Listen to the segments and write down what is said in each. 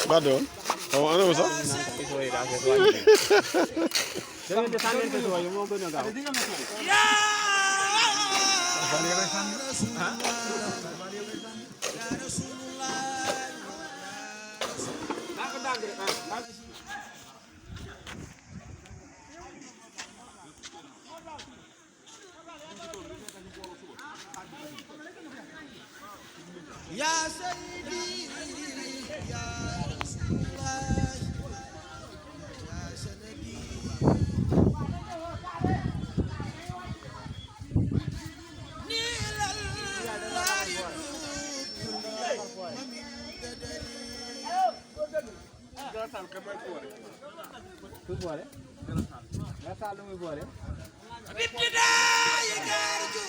Bado kamu ana usa Ya Sayyidi ya Rasulullah ya Sanadi nilal la yudul mamin tadari بابتداء يرجو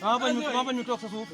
ma bañ ñu toog sa suuf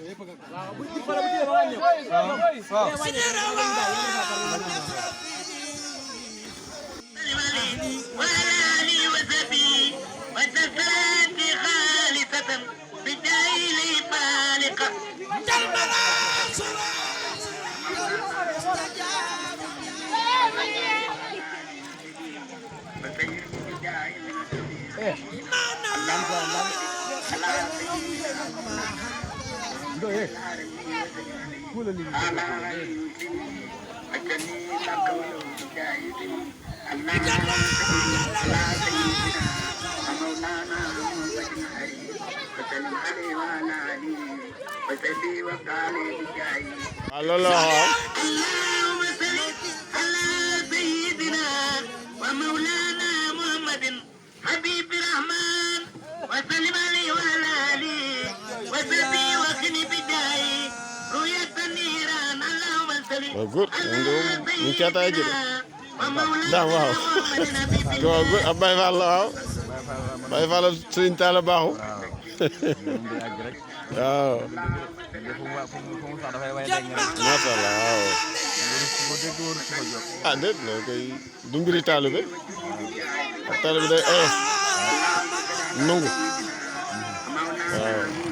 اللهم صل على سيدنا ومولانا محمد حبيب الرحمن وسلم عليه وعلى آله وصحبه وقنا بدايه رؤية النيران اللهم صل على سيدنا ومولانا محمد حبيب الله Baye Fall la waaw Baye Fall Serigne Talla baaxu waaw macha allah waaw ah déet loolu koy du mbiri taalibe ak taalibe day oyof nangu waaw